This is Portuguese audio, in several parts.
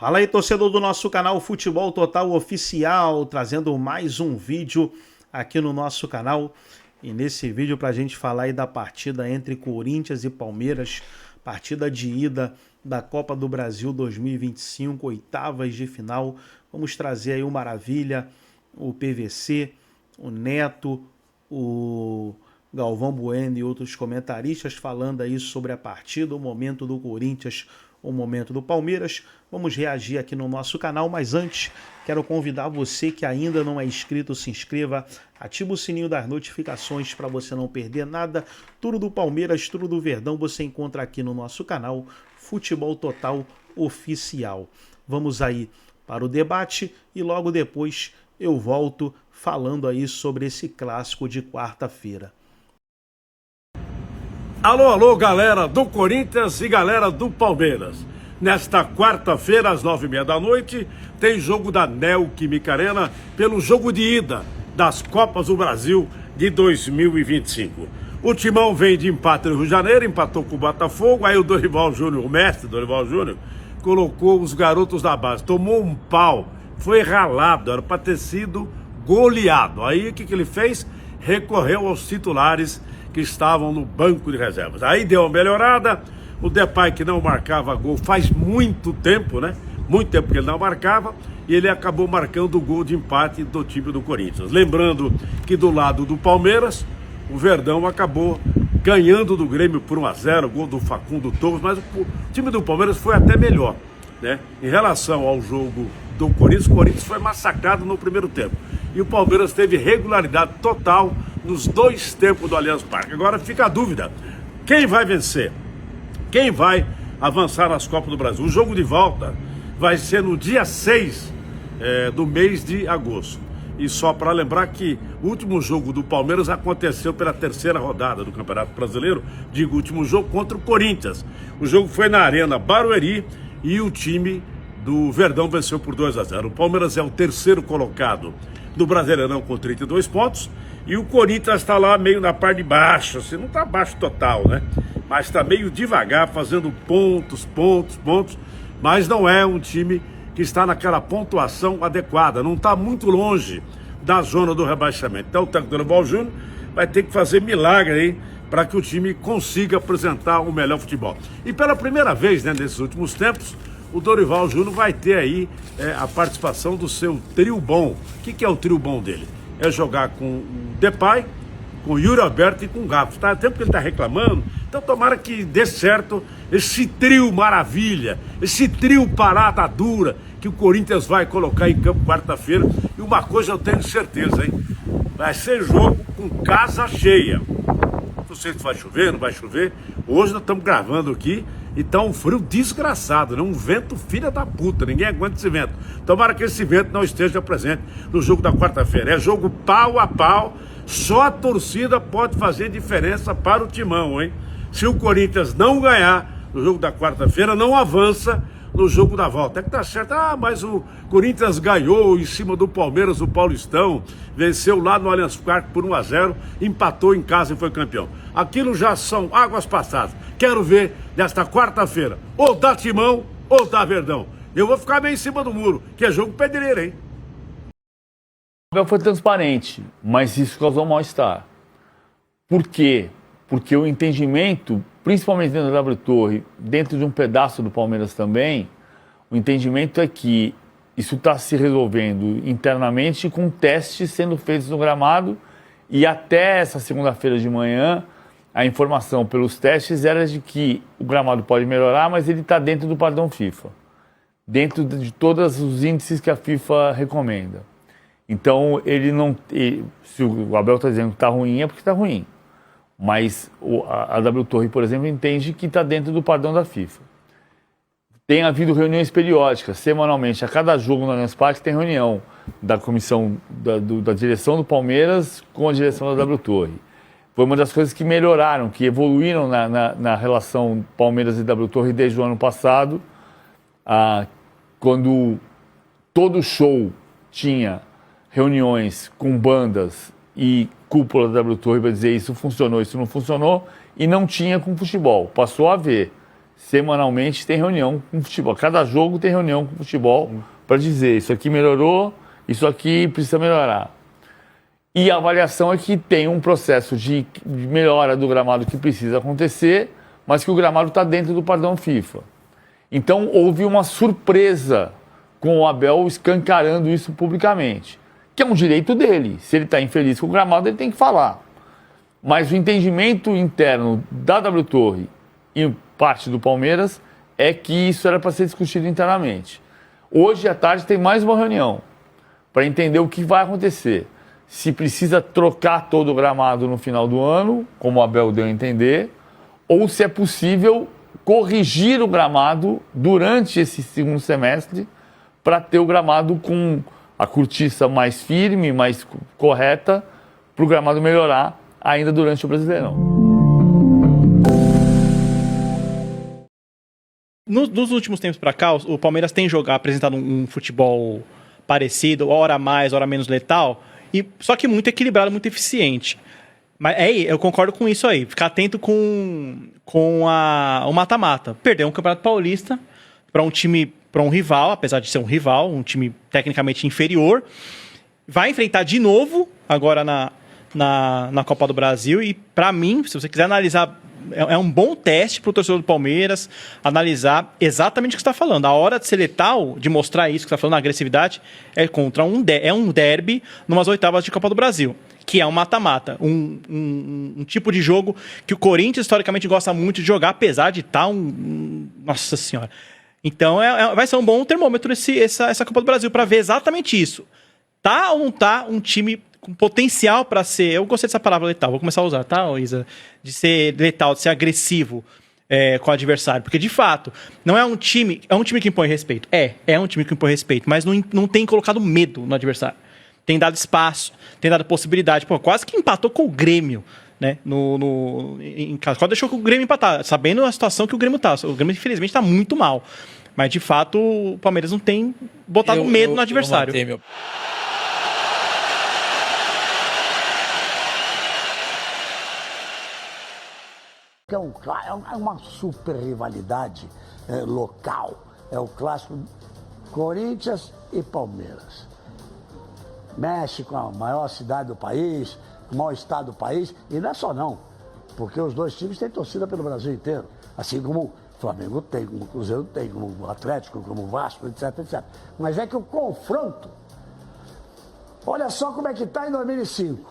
Fala aí, torcedor do nosso canal Futebol Total Oficial, trazendo mais um vídeo aqui no nosso canal. E nesse vídeo para a gente falar aí da partida entre Corinthians e Palmeiras, partida de ida da Copa do Brasil 2025, oitavas de final. Vamos trazer aí o Maravilha, o PVC, o Neto, o Galvão Bueno e outros comentaristas falando aí sobre a partida, o momento do Corinthians, o momento do Palmeiras. Vamos reagir aqui no nosso canal, mas antes quero convidar você que ainda não é inscrito, se inscreva, ativa o sininho das notificações para você não perder nada. Tudo do Palmeiras, tudo do Verdão você encontra aqui no nosso canal Futebol Total Oficial. Vamos aí para o debate e logo depois eu volto falando aí sobre esse clássico de quarta-feira. Alô, alô, galera do Corinthians e galera do Palmeiras. Nesta quarta-feira, às 9h30 da noite, tem jogo da Neoquímica Arena pelo jogo de ida das Copas do Brasil de 2025. O Timão vem de empate no Rio de Janeiro, empatou com o Botafogo, aí o Dorival Júnior, o mestre Dorival Júnior, colocou os garotos da base, tomou um pau, foi ralado, era para ter sido goleado. Aí o que ele fez? Recorreu aos titulares que estavam no banco de reservas. Aí deu uma melhorada, o Depay, que não marcava gol faz muito tempo, né? Muito tempo que ele não marcava, e ele acabou marcando o gol de empate do time do Corinthians. Lembrando que do lado do Palmeiras, o Verdão acabou ganhando do Grêmio por 1-0, gol do Facundo Torres, mas o time do Palmeiras foi até melhor, né? Em relação ao jogo do Corinthians, o Corinthians foi massacrado no primeiro tempo. E o Palmeiras teve regularidade total nos dois tempos do Allianz Parque. Agora fica a dúvida, quem vai vencer? Quem vai avançar nas Copas do Brasil? O jogo de volta vai ser no dia 6 do mês de agosto. E só para lembrar que o último jogo do Palmeiras aconteceu pela terceira rodada do Campeonato Brasileiro, digo, o último jogo contra o Corinthians. O jogo foi na Arena Barueri e o time do Verdão venceu por 2-0. O Palmeiras é o terceiro colocado do Brasileirão com 32 pontos e o Corinthians está lá meio na parte de baixo, assim, não está baixo total, né? Mas está meio devagar, fazendo pontos, mas não é um time que está naquela pontuação adequada, não está muito longe da zona do rebaixamento. Então o técnico Dorival Júnior vai ter que fazer milagre aí para que o time consiga apresentar o melhor futebol. E pela primeira vez, né, nesses últimos tempos, o Dorival Júnior vai ter aí a participação do seu trio bom. O que é o trio bom dele? É jogar com o Depay, com o Yuri Alberto e com o Gabigol. Tá tempo que ele está reclamando, então tomara que dê certo esse trio maravilha, esse trio parada dura que o Corinthians vai colocar em campo quarta-feira. E uma coisa eu tenho certeza, hein? Vai ser jogo com casa cheia. Não sei se vai chover, não vai chover. Hoje nós estamos gravando aqui e tá um frio desgraçado, né? Um vento filha da puta, ninguém aguenta esse vento. Tomara que esse vento não esteja presente no jogo da quarta-feira. É jogo pau a pau, só a torcida pode fazer diferença para o Timão, hein? Se o Corinthians não ganhar no jogo da quarta-feira, não avança no jogo da volta. É que tá certo, mas o Corinthians ganhou em cima do Palmeiras, o Paulistão, venceu lá no Allianz Parque por 1-0, empatou em casa e foi campeão. Aquilo já são águas passadas. Quero ver nesta quarta-feira, ou dá Timão, ou dá Verdão. Eu vou ficar meio em cima do muro, que é jogo pedreiro, hein? O Abel foi transparente, mas isso causou mal-estar. Por quê? Porque o entendimento, principalmente dentro da W Torre, dentro de um pedaço do Palmeiras também, o entendimento é que isso está se resolvendo internamente com testes sendo feitos no gramado, e até essa segunda-feira de manhã a informação pelos testes era de que o gramado pode melhorar, mas ele está dentro do padrão FIFA, dentro de todos os índices que a FIFA recomenda. Então, se o Abel está dizendo que está ruim, é porque está ruim. Mas a W Torre, por exemplo, entende que está dentro do padrão da FIFA. Tem havido reuniões periódicas, semanalmente. A cada jogo no Allianz Parque tem reunião da comissão, da direção do Palmeiras com a direção da W Torre. Foi uma das coisas que melhoraram, que evoluíram na relação Palmeiras e W Torre desde o ano passado, quando todo show tinha reuniões com bandas e cúpula da W Torre para dizer isso funcionou, isso não funcionou, e não tinha com futebol. Passou a haver. semanalmente tem reunião com o futebol. Cada jogo tem reunião com o futebol para dizer isso aqui melhorou, isso aqui precisa melhorar. E a avaliação é que tem um processo de melhora do gramado que precisa acontecer, mas que o gramado está dentro do padrão FIFA. Então houve uma surpresa com o Abel escancarando isso publicamente, que é um direito dele. Se ele está infeliz com o gramado, ele tem que falar. Mas o entendimento interno da W Torre e parte do Palmeiras é que isso era para ser discutido internamente. Hoje à tarde tem mais uma reunião para entender o que vai acontecer. Se precisa trocar todo o gramado no final do ano, como o Abel deu a entender, ou se é possível corrigir o gramado durante esse segundo semestre para ter o gramado com a cortiça mais firme, mais correta, para o gramado melhorar ainda durante o Brasileirão. Nos últimos tempos para cá, o Palmeiras tem apresentado um futebol parecido, hora mais, hora menos letal, só que muito equilibrado, muito eficiente. Mas eu concordo com isso aí. Ficar atento com o mata-mata. Perdeu um Campeonato Paulista para um rival, apesar de ser um rival, um time tecnicamente inferior. Vai enfrentar de novo agora na Copa do Brasil. E, para mim, se você quiser analisar, é um bom teste para o torcedor do Palmeiras analisar exatamente o que você está falando. A hora de ser letal, de mostrar isso que você está falando, a agressividade, é contra um derby numas oitavas de Copa do Brasil, que é um mata-mata, um tipo de jogo que o Corinthians historicamente gosta muito de jogar, apesar de estar Nossa Senhora. Então vai ser um bom termômetro essa Copa do Brasil para ver exatamente isso. Tá ou não tá um time com potencial para ser... Eu gostei dessa palavra letal, vou começar a usar, tá, Isa? De ser letal, de ser agressivo com o adversário. Porque, de fato, não é um time... É um time que impõe respeito. É um time que impõe respeito, mas não tem colocado medo no adversário. Tem dado espaço, tem dado possibilidade. Pô, quase que empatou com o Grêmio, né? Em casa. Quase deixou que o Grêmio empatar, sabendo a situação que o Grêmio tá. O Grêmio, infelizmente, está muito mal. Mas, de fato, o Palmeiras não tem botado medo no adversário. É uma super rivalidade local. É o clássico Corinthians e Palmeiras. Mexe com a maior cidade do país, o maior estado do país, e não é só não, porque os dois times têm torcida pelo Brasil inteiro, assim como o Flamengo tem, como o Cruzeiro tem, como o Atlético, como o Vasco, etc, etc. Mas é que o confronto, olha só como é que está em 2005.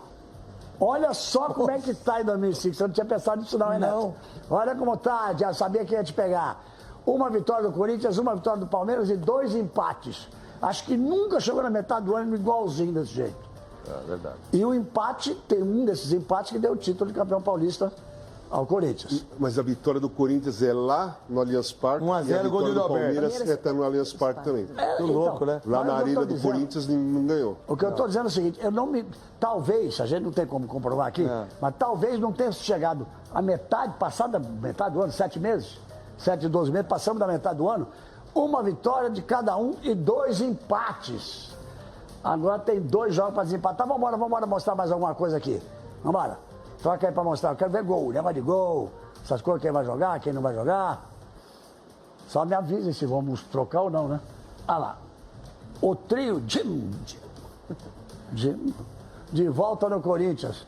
Olha só como é que está em 2005. Você não tinha pensado nisso não, hein, Neto? Não. Olha como está, já sabia que ia te pegar. Uma vitória do Corinthians, uma vitória do Palmeiras e 2 empates. Acho que nunca chegou na metade do ano igualzinho desse jeito. É verdade. E o empate, tem um desses empates que deu o título de campeão paulista ao Corinthians. Mas a vitória do Corinthians é lá no Allianz Parque. 1 a 0, e a gol vitória do do Palmeiras está no Allianz Parque também. Que louco, né? Lá na arena do Corinthians não ganhou. O que eu estou dizendo é o seguinte, talvez, a gente não tem como comprovar aqui, mas talvez não tenha chegado a metade, passada metade do ano, 7 meses, 7, 12 meses, passamos da metade do ano, uma vitória de cada um e 2 empates. Agora tem 2 jogos para desempatar. Vamos mostrar mais alguma coisa aqui. Vamos. Troca aí para mostrar. Eu quero ver gol, negócio de gol, essas coisas, quem vai jogar, quem não vai jogar. Só me avisem se vamos trocar ou não, né? Olha lá. O trio Jim, de volta no Corinthians.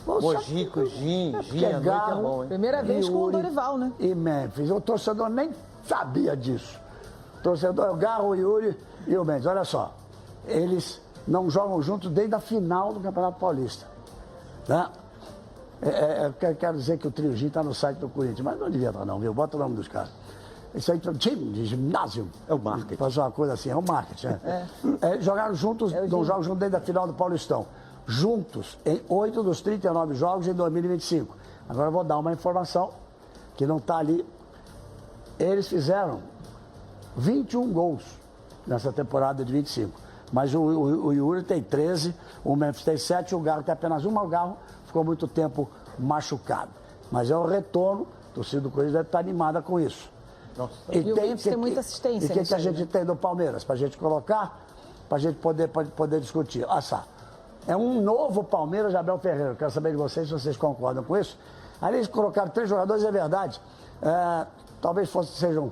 Mojico, Gin, a noite é bom, hein? Primeira vez com o Dorival, né? E Memphis. O torcedor nem sabia disso. O torcedor, o Garro, o Yuri e o Mendes. Olha só. Eles não jogam juntos desde a final do Campeonato Paulista. Né? Quero dizer que o trio Gin está no site do Corinthians, mas não devia estar não, viu? Bota o nome dos caras. Isso aí, time de ginásio. É o marketing. Fazer uma coisa assim, é o marketing. Jogaram juntos, não jogam juntos desde a final do Paulistão. Juntos em 8 dos 39 jogos em 2025. Agora eu vou dar uma informação que não está ali. Eles fizeram 21 gols nessa temporada de 25. Mas o Yuri tem 13, o Memphis tem 7, o Garro tem apenas 1, mas o Garro ficou muito tempo machucado. Mas é o retorno, a torcida do Corinthians deve estar animada com isso. Nossa. E o Memphis tem muita assistência. E o que a gente tem do Palmeiras? Para a gente colocar, para a gente poder discutir. Olha só, é um novo Palmeiras de Abel Ferreira. Quero saber de vocês se vocês concordam com isso. Ali eles colocaram 3 jogadores, é verdade. talvez sejam...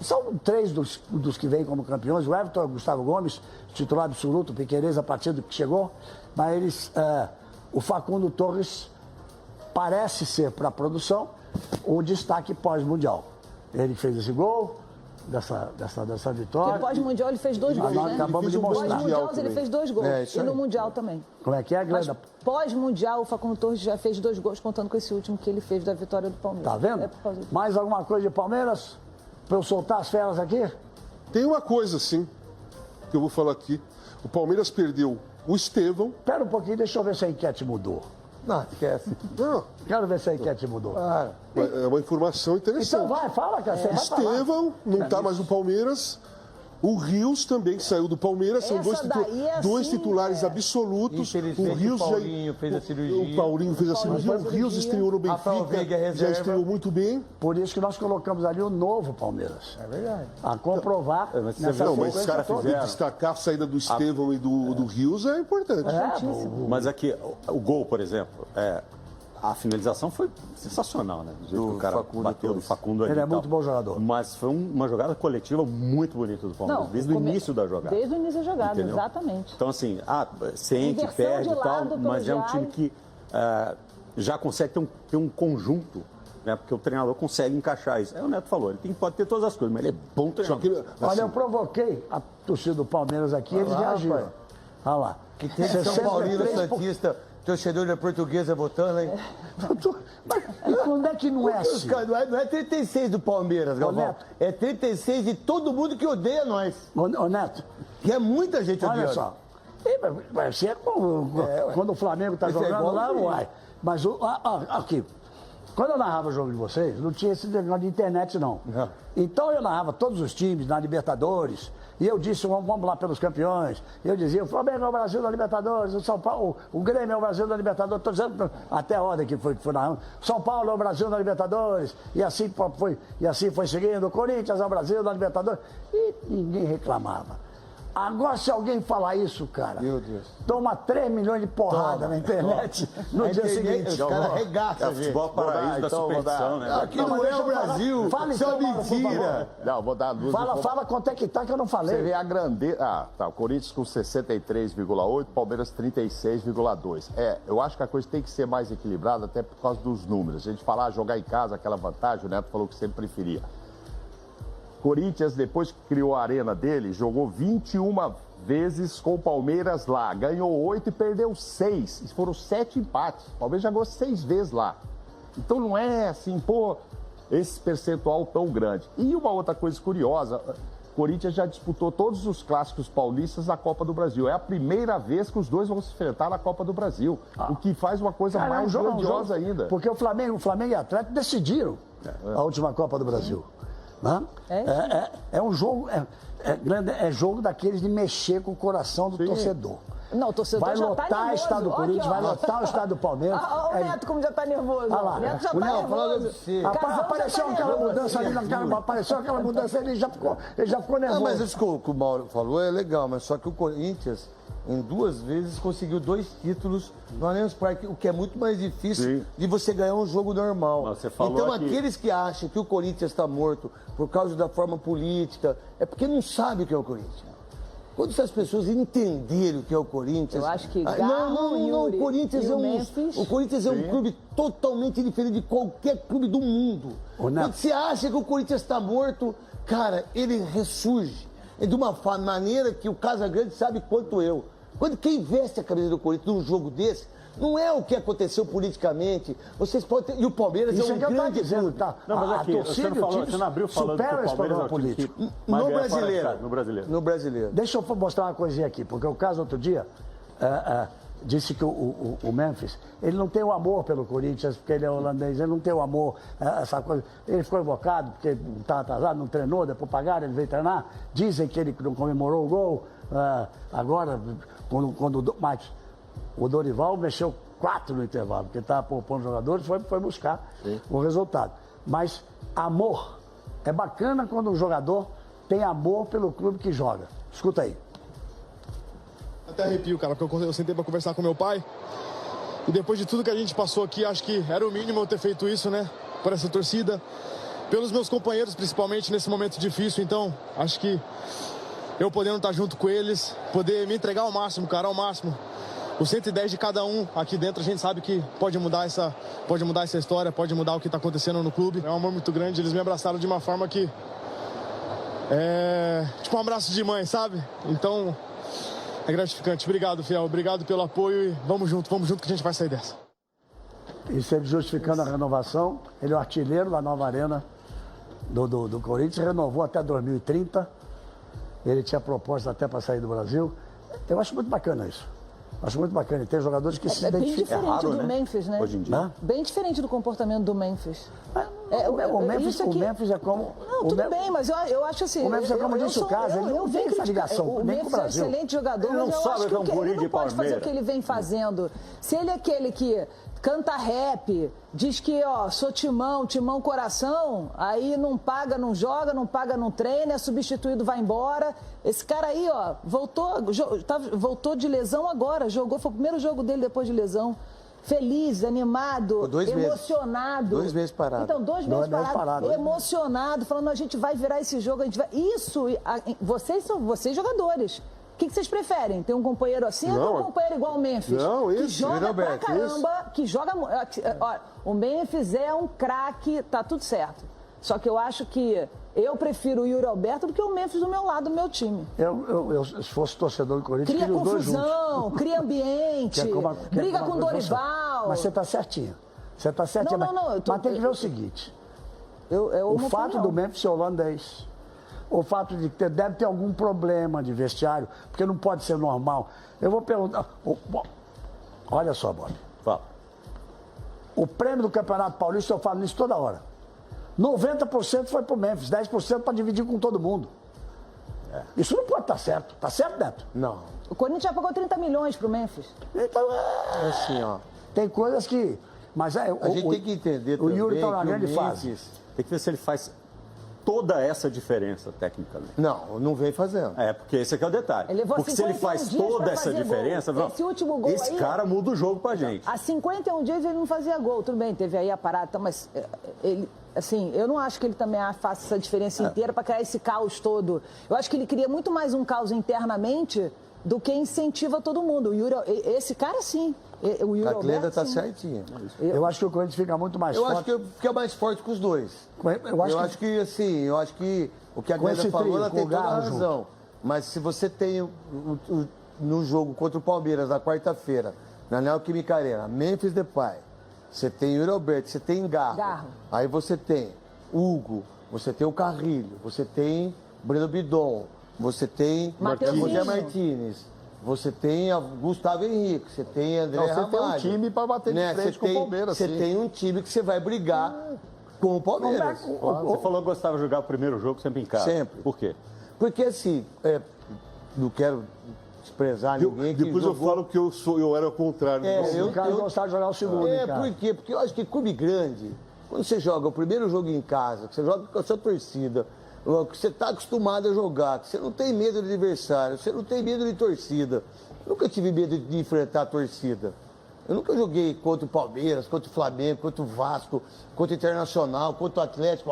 São 3 dos que vêm como campeões. O Everton, o Gustavo Gomes, titular absoluto, Piquerez a partir do que chegou. Mas eles, o Facundo Torres parece ser para a produção o destaque pós-mundial. Ele fez esse gol dessa vitória. Porque pós-mundial ele fez 2 gols, né? Acabamos de mostrar. Pós-mundial ele fez 2 gols. E no mundial também. Como é que é, Glenda? Pós-mundial, o Facundo Torres já fez 2 gols, contando com esse último que ele fez da vitória do Palmeiras. Tá vendo? Mais alguma coisa de Palmeiras? Para eu soltar as feras aqui? Tem uma coisa, sim, que eu vou falar aqui. O Palmeiras perdeu o Estevão. Espera um pouquinho, deixa eu ver se a enquete mudou. Não, esquece. Não. Quero ver se a enquete mudou. É uma informação interessante. Então vai, fala, cara. Você vai falar. Estevão não está mais no Palmeiras. O Rios também saiu do Palmeiras. São dois titulares absolutos. O Rios o Paulinho fez a cirurgia. O Paulinho fez a cirurgia. O Rios estreou no Benfica. Já estreou muito bem. Por isso que nós colocamos ali o novo Palmeiras. É verdade. A comprovar. Mas os caras fizeram. Destacar a saída do Estevão e do Rios é importante. Mas aqui, o gol, por exemplo, a finalização foi sensacional, né? Do jeito que o cara bateu do Facundo ali. Ele é muito bom jogador. Mas foi uma jogada coletiva muito bonita do Palmeiras, desde o início da jogada. Desde o início da jogada, entendeu? Exatamente. Então, assim, sente, perde e tal, mas é um time que já consegue ter um conjunto, né? Porque o treinador consegue encaixar isso. O Neto falou, ele pode ter todas as coisas, mas ele é bom treinador. Olha, eu provoquei a torcida do Palmeiras aqui, eles reagiram. Olha lá. Que tem São Paulino Santista... Torcedor da Portuguesa votando, hein? Mas quando é que não é assim? Não é 36 do Palmeiras, Galvão. É 36 de todo mundo que odeia nós. Ô Neto. Que é muita gente odiando. Olha só. Vai ser quando o Flamengo tá jogando lá, uai. Mas aqui. Quando eu narrava o jogo de vocês, não tinha esse negócio de internet, não. Então eu narrava todos os times na Libertadores, e eu disse, vamos lá pelos campeões. Eu dizia, o Flamengo é o Brasil da Libertadores, o São Paulo, o Grêmio é o Brasil da Libertadores, estou dizendo até a ordem que foi narrando. São Paulo é o Brasil da Libertadores, e assim foi seguindo, o Corinthians é o Brasil da Libertadores, e ninguém reclamava. Agora, se alguém falar isso, cara, meu Deus, toma 3 milhões de porrada na internet no dia seguinte. Os caras arregaçam, gente. Futebol paraíso da superstição, né? Aqui não é o Brasil, isso é mentira. Não, vou dar a luz. Fala quanto é que tá que eu não falei. Você vê a grandeza. O Corinthians com 63,8, Palmeiras 36,2. Eu acho que a coisa tem que ser mais equilibrada, até por causa dos números. A gente falar, jogar em casa, aquela vantagem, o Neto falou que sempre preferia. Corinthians, depois que criou a arena dele, jogou 21 vezes com o Palmeiras lá. Ganhou 8 e perdeu 6. Foram 7 empates. O Palmeiras já ganhou 6 vezes lá. Então não é assim, esse percentual tão grande. E uma outra coisa curiosa, Corinthians já disputou todos os clássicos paulistas da Copa do Brasil. É a primeira vez que os dois vão se enfrentar na Copa do Brasil. O que faz uma coisa mais grandiosa ainda. Porque o Flamengo e o Atlético decidiram a última Copa do Brasil. Né? É um jogo, é jogo daqueles de mexer com o coração do torcedor. Não, o torcedor vai já lotar tá nervoso. O estado do Corinthians, vai lotar o estado do Palmeiras. Olha o Neto como já tá nervoso. Olha lá. O Neto já tá nervoso. Apareceu aquela mudança ali, apareceu aquela mudança ali, ele já ficou nervoso. Não, mas isso que o Mauro falou é legal, mas só que o Corinthians, em 2 vezes, conseguiu 2 títulos no Allianz Parque, o que é muito mais difícil de você ganhar um jogo normal. Então, aqueles que acham que o Corinthians está morto por causa da forma política, é porque não sabem o que é o Corinthians. Quando essas pessoas entenderem o que é o Corinthians... Eu acho que o Corinthians o Corinthians é um clube totalmente diferente de qualquer clube do mundo. Quando você acha que o Corinthians está morto, cara, ele ressurge. É de uma maneira que o Casagrande sabe quanto eu. Quando quem veste a camisa do Corinthians num jogo desse, não é o que aconteceu politicamente. Vocês podem ter... E o Palmeiras é um grande clube. Não, mas aqui, você não abriu falando que o Palmeiras é o time que No brasileiro. Deixa eu mostrar uma coisinha aqui, porque o caso outro dia disse que o Memphis, ele não tem o amor pelo Corinthians, porque ele é holandês, ele não tem o amor, essa coisa. Ele ficou invocado, porque estava atrasado, não treinou, depois pagaram, ele veio treinar. Dizem que ele não comemorou o gol. Agora, mas o Dorival mexeu 4 no intervalo, porque estava poupando jogadores, foi buscar o resultado. Mas amor, é bacana quando um jogador tem amor pelo clube que joga. Escuta aí. Até arrepio, cara, porque eu sentei pra conversar com meu pai. E depois de tudo que a gente passou aqui, acho que era o mínimo eu ter feito isso, né? Por essa torcida. pelos meus companheiros, principalmente nesse momento difícil. Então, acho que eu podendo estar junto com eles, poder me entregar ao máximo, cara, ao máximo. O 110 de cada um aqui dentro, a gente sabe que pode mudar essa história, pode mudar o que está acontecendo no clube. É um amor muito grande, eles me abraçaram de uma forma que... tipo um abraço de mãe, sabe? Então, é gratificante. Obrigado, Fiel, obrigado pelo apoio e vamos junto que a gente vai sair dessa. E sempre justificando a renovação, ele é o artilheiro da nova arena do Corinthians, renovou até 2030. Ele tinha proposta até para sair do Brasil. Eu acho muito bacana isso. Acho muito bacana. Tem jogadores que se identificam. Bem diferente raro, do Memphis, né? Hoje em dia. Bem diferente do comportamento do Memphis. O Memphis é como... Não, tudo bem, mas eu acho assim... O Memphis é como disse o caso, ele não tem essa ligação nem com o Brasil. É um excelente jogador, ele não mas eu sabe acho que ele não pode fazer o que ele vem fazendo. Se ele é aquele que canta rap, diz que, sou timão coração, aí não paga, não joga, não paga, não treina, é substituído, vai embora. Esse cara aí, voltou de lesão agora, foi o primeiro jogo dele depois de lesão. Feliz, animado, emocionado. 2 meses parado. Então, 2 meses parado, emocionado, falando, a gente vai virar esse jogo, a gente vai... Isso, vocês jogadores. O que vocês preferem? Ter um companheiro assim ou ter um companheiro igual o Memphis? Não, isso. Que joga pra caramba, que joga... Olha, o Memphis é um craque, tá tudo certo. Só que eu acho que eu prefiro o Yuri Alberto do que o Memphis do meu lado, do meu time. Eu se fosse torcedor do Corinthians, cria queria os dois juntos. confusão, cria ambiente, briga com o Dorival. Mas você está certinho. Você está certinho. Não. Mas tem que ver o seguinte. O fato do Memphis ser holandês, o fato de que deve ter algum problema de vestiário, porque não pode ser normal. Eu vou perguntar... Olha só, Bob. Fala. O prêmio do Campeonato Paulista, eu falo nisso toda hora. 90% foi pro Memphis, 10% para dividir com todo mundo. Isso não pode estar certo. Tá certo, Neto? Não. O Corinthians já pagou 30 milhões pro Memphis. Então, é assim, ó. Tem coisas que... Mas a gente tem que entender também. O Yuri tá na grande fase. Tem que ver se ele faz toda essa diferença tecnicamente. Não vem fazendo. Porque esse aqui é o detalhe. Porque se ele faz toda essa diferença, esse cara muda o jogo pra gente. Há 51 dias ele não fazia gol. Tudo bem, teve aí a parada, mas ele... Assim, eu não acho que ele também faça essa diferença inteira para criar esse caos todo. Eu acho que ele cria muito mais um caos internamente do que incentiva todo mundo. Esse cara, sim. O Yuri a Cleda está certinho. Eu acho que o Corinthians fica muito mais forte. Eu acho que fica mais forte que os dois. Eu acho que o que a Cleda falou, ela tem toda a razão. Mas se você tem no jogo contra o Palmeiras na quarta-feira, na Neoquímica Arena, Memphis Depay, você tem Yuri Alberto, você tem Garro. Aí você tem Hugo, você tem o Carrilho, você tem Breno Bidon, você tem José Martínez, você tem Gustavo Henrique, você tem André Ramalho. Você tem um time para bater de frente com o Palmeiras. Você tem um time que você vai brigar com o Palmeiras. Você falou que gostava de jogar o primeiro jogo sempre em casa. Sempre. Por quê? Porque assim, não quero desprezar ninguém. Depois eu falo que eu era o contrário. Eu gostava de jogar o segundo. Por quê? Porque eu acho que clube grande, quando você joga o primeiro jogo em casa, que você joga com a sua torcida, que você está acostumado a jogar, que você não tem medo de adversário, você não tem medo de torcida. Eu nunca tive medo de enfrentar a torcida. Eu nunca joguei contra o Palmeiras, contra o Flamengo, contra o Vasco, contra o Internacional, contra o Atlético.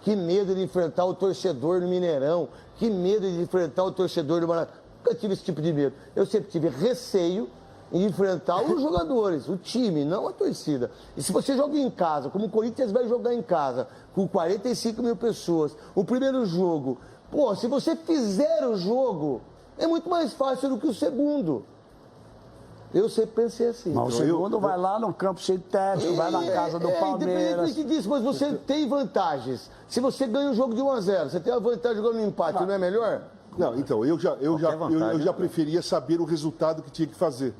Que medo de enfrentar o torcedor no Mineirão, que medo de enfrentar o torcedor do Maracanã. Nunca tive esse tipo de medo. Eu sempre tive receio em enfrentar os jogadores, o time, não a torcida. E se você joga em casa, como o Corinthians vai jogar em casa, com 45 mil pessoas, o primeiro jogo, se você fizer o jogo, é muito mais fácil do que o segundo. Eu sempre pensei assim. Mas o segundo vai lá no campo sintético, vai na casa do Palmeiras. Independente disso, mas você tem vantagens. Se você ganha o jogo de 1-0, você tem a vantagem jogando no empate, não é melhor? Não, então, eu já preferia saber o resultado que tinha que fazer.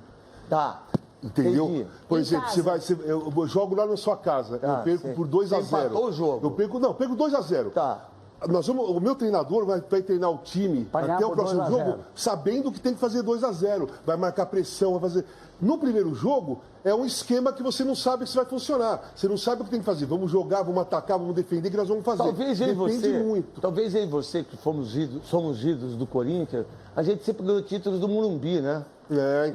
Tá. Entendeu? Entendi. Por exemplo, eu jogo lá na sua casa, eu perco por 2-0. Empatou o jogo. Eu perco 2-0. Tá. O meu treinador vai treinar o time até o próximo jogo, sabendo que tem que fazer 2-0. Vai marcar pressão, vai fazer. No primeiro jogo, é um esquema que você não sabe se vai funcionar. Você não sabe o que tem que fazer. Vamos jogar, vamos atacar, vamos defender, que nós vamos fazer. Talvez eu e você, que somos ídolos do Corinthians, a gente sempre ganhou títulos do Morumbi, né?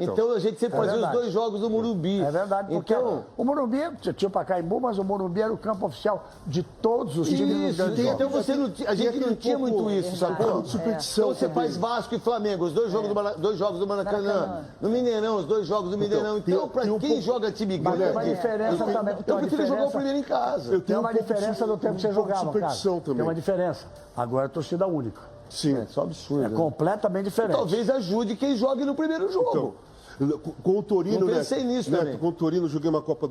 Então a gente sempre fazia os 2 jogos no Morumbi. É verdade, porque o Morumbi tinha o Pacaembu, mas o Morumbi era o campo oficial de todos os times. Então a gente não tinha muito isso, sabe? Superstição. Você faz Vasco e Flamengo, os 2 jogos do Maracanã. No Mineirão, os 2 jogos do Mineirão. Então, pra quem joga time grande... Tem uma diferença também. Eu prefiro jogar o primeiro em casa. Tem uma diferença do tempo que você jogava, cara. Tem uma diferença. Agora é torcida única. Sim. É só absurdo. É completamente diferente. Talvez ajude quem jogue no primeiro jogo. Então, com o Torino, não pensei nisso também. Com o Torino, joguei uma Copa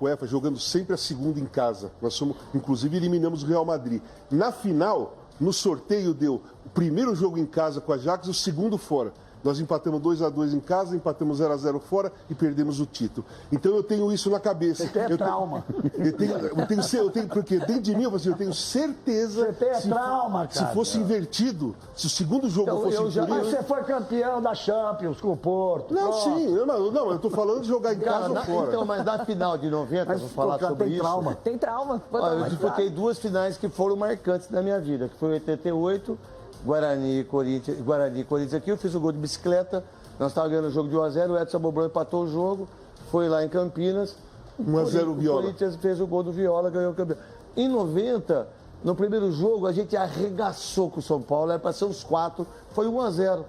UEFA, jogando sempre a segunda em casa. Nós fomos, inclusive, eliminamos o Real Madrid. Na final, no sorteio, deu o primeiro jogo em casa com a Ajax e o segundo fora. Nós empatamos 2-2 em casa, empatamos 0-0 fora e perdemos o título. Então eu tenho isso na cabeça. Você tem trauma. Eu tenho, porque dentro de mim eu tenho certeza. Você tem trauma, cara. Se fosse invertido, se o segundo jogo fosse invertido. Mas você foi campeão da Champions com o Porto. Não, sim, eu tô falando de jogar em casa ou fora. Então, mas na final de 90, vou falar sobre isso. Trauma. Tem trauma. Eu disputei 2 finais que foram marcantes na minha vida, que foi 88. Guarani e Corinthians aqui, eu fiz o gol de bicicleta, nós estávamos ganhando o jogo de 1-0, o Edson Bobrão empatou o jogo, foi lá em Campinas, 1-0 o Viola. O Corinthians fez o gol do Viola, ganhou o campeonato. Em 90, no primeiro jogo, a gente arregaçou com o São Paulo, era para ser os 4, foi 1-0.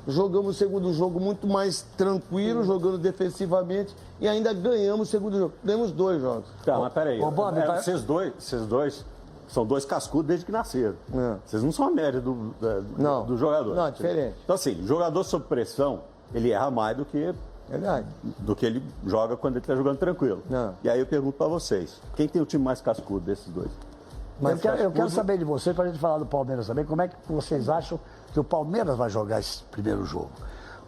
Jogamos o segundo jogo muito mais tranquilo, jogando defensivamente, e ainda ganhamos o segundo jogo. Ganhamos 2 jogos. Tá, mas peraí, vocês dois são 2 cascudos desde que nasceram. Vocês não são a média do jogador. Não, é diferente. Então, assim, jogador sob pressão, ele erra mais do que ele joga quando ele está jogando tranquilo. E aí eu pergunto para vocês, quem tem o time mais cascudo desses 2? Eu quero saber de vocês, para a gente falar do Palmeiras também, como é que vocês acham que o Palmeiras vai jogar esse primeiro jogo?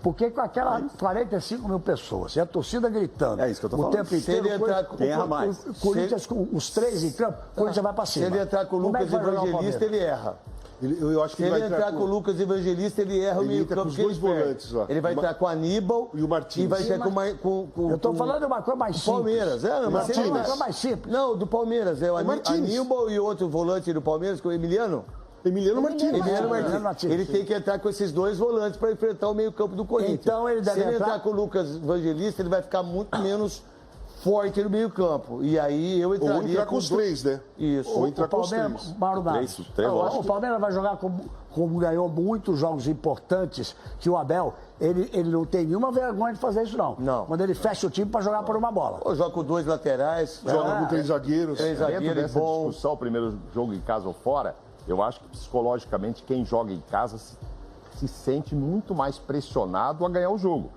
Porque com aquelas 45 mil pessoas, e a torcida gritando o tempo inteiro, quem erra mais? O Corinthians com os 3 em campo, o Corinthians vai para cima. Se ele entrar com o Lucas Evangelista, ele erra. Eu acho que se ele entrar com o Lucas Evangelista, ele erra o meio campo. Os 2 volantes lá. Ele vai entrar com o Aníbal e o Martins. E vai entrar com eu estou falando de uma coisa mais simples. Palmeiras, uma coisa mais simples. Não, do Palmeiras. É o Aníbal e outro volante do Palmeiras, que é o Emiliano. Emiliano Martins. Ele tem que entrar com esses 2 volantes para enfrentar o meio-campo do Corinthians. Então ele deve Se ele entrar com o Lucas Evangelista, ele vai ficar muito menos forte no meio-campo. E aí eu entraria. Ou entrar com os 3, né? Isso. Ou entrar com os 3. O Palmeiras vai jogar como ganhou muitos jogos importantes, que o Abel, ele não tem nenhuma vergonha de fazer isso, não. Quando ele fecha o time para jogar por uma bola. Ou joga com 2 laterais. Joga com 3 zagueiros. Dentro dessa discussão, primeiro jogo em casa ou fora, eu acho que psicologicamente quem joga em casa se sente muito mais pressionado a ganhar o jogo.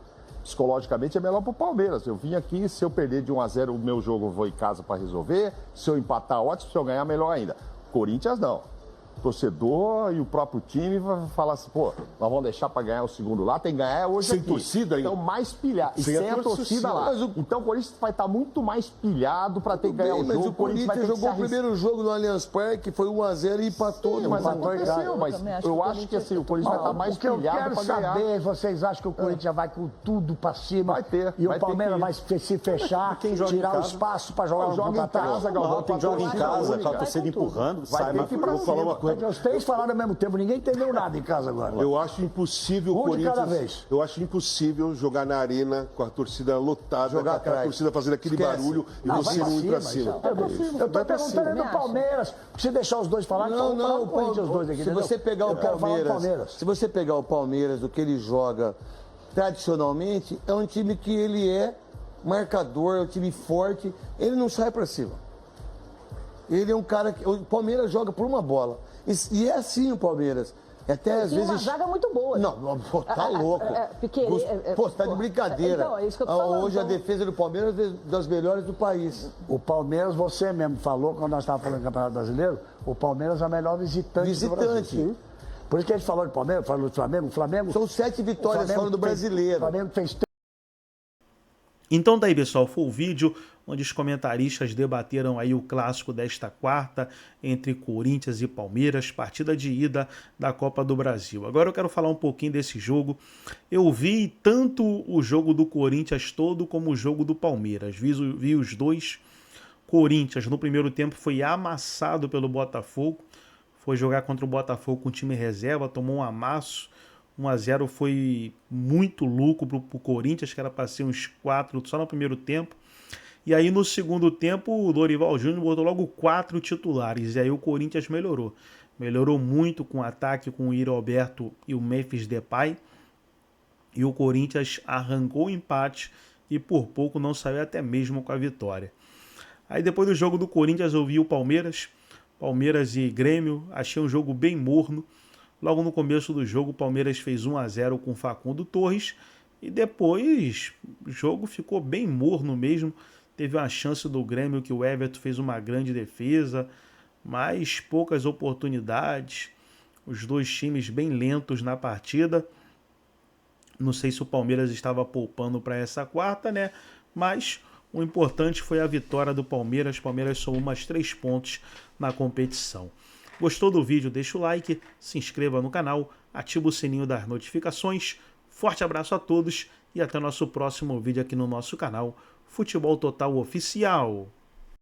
Psicologicamente é melhor para o Palmeiras. Eu vim aqui, se eu perder de 1-0 o meu jogo, eu vou em casa para resolver. Se eu empatar, ótimo. Se eu ganhar, melhor ainda. Corinthians, não. Torcedor e o próprio time vai falar assim, pô, nós vamos deixar para ganhar o segundo lá, tem que ganhar hoje sem aqui. Torcida ainda. Então, mais pilhado. E sem a torcida lá. Então, o Corinthians vai estar muito mais pilhado para ter que ganhar o jogo. Mas o Corinthians jogou o primeiro jogo no Allianz Parque, foi 1-0 e empatou. Mas aconteceu, mas eu acho que assim, o Corinthians vai estar mais pilhado para ganhar. O que eu quero saber, vocês acham que o Corinthians vai com tudo para cima? Vai ter. E o Palmeiras vai se fechar, tirar o espaço para jogar no contra-ataque? Quem joga em casa, com a torcida empurrando, sai mais para cima. Os 3 falaram ao mesmo tempo, ninguém entendeu nada em casa agora. Eu acho impossível o Corinthians. De cada vez. Eu acho impossível jogar na arena com a torcida lotada, com a torcida fazendo aquele barulho e você não ir pra cima. Eu tô perguntando do Palmeiras. Se deixar os 2 falar, não, os 2 aqui. Se você pegar o Palmeiras, se você pegar o Palmeiras, o que ele joga tradicionalmente, é um time que ele é marcador, é um time forte, ele não sai pra cima. Ele é um cara que. O Palmeiras joga por uma bola. E é assim o Palmeiras. Até às vezes. Uma zaga muito boa. Não, pô, tá louco. Pô, tá de brincadeira. Então, é isso que eu tô falando. Hoje a defesa do Palmeiras é das melhores do país. O Palmeiras, você mesmo falou, quando nós estávamos falando do Campeonato Brasileiro, o Palmeiras é o melhor visitante do Brasil. Por isso que a gente falou de Palmeiras, falou do Flamengo. O Flamengo. São 7 vitórias fora do brasileiro. O Flamengo fez. Então daí, pessoal, foi o vídeo onde os comentaristas debateram aí o clássico desta quarta entre Corinthians e Palmeiras, partida de ida da Copa do Brasil. Agora eu quero falar um pouquinho desse jogo. Eu vi tanto o jogo do Corinthians todo como o jogo do Palmeiras. Vi os 2. Corinthians no primeiro tempo foi amassado pelo Botafogo. Foi jogar contra o Botafogo com time reserva, tomou um amasso. 1 a 0 foi muito lucro pro Corinthians, que era para ser uns 4 só no primeiro tempo. E aí no segundo tempo o Dorival Júnior botou logo 4 titulares. E aí o Corinthians melhorou. Melhorou muito com o ataque com o Yuri Alberto e o Memphis Depay. E o Corinthians arrancou o empate e por pouco não saiu até mesmo com a vitória. Aí depois do jogo do Corinthians eu vi o Palmeiras e Grêmio. Achei um jogo bem morno. Logo no começo do jogo o Palmeiras fez 1 a 0 com o Facundo Torres. E depois o jogo ficou bem morno mesmo. Teve uma chance do Grêmio que o Everton fez uma grande defesa, mas poucas oportunidades. Os dois times bem lentos na partida. Não sei se o Palmeiras estava poupando para essa quarta, né? Mas o importante foi a vitória do Palmeiras. O Palmeiras somou mais 3 pontos na competição. Gostou do vídeo? Deixa o like, se inscreva no canal, ativa o sininho das notificações. Forte abraço a todos e até o nosso próximo vídeo aqui no nosso canal Futebol Total Oficial.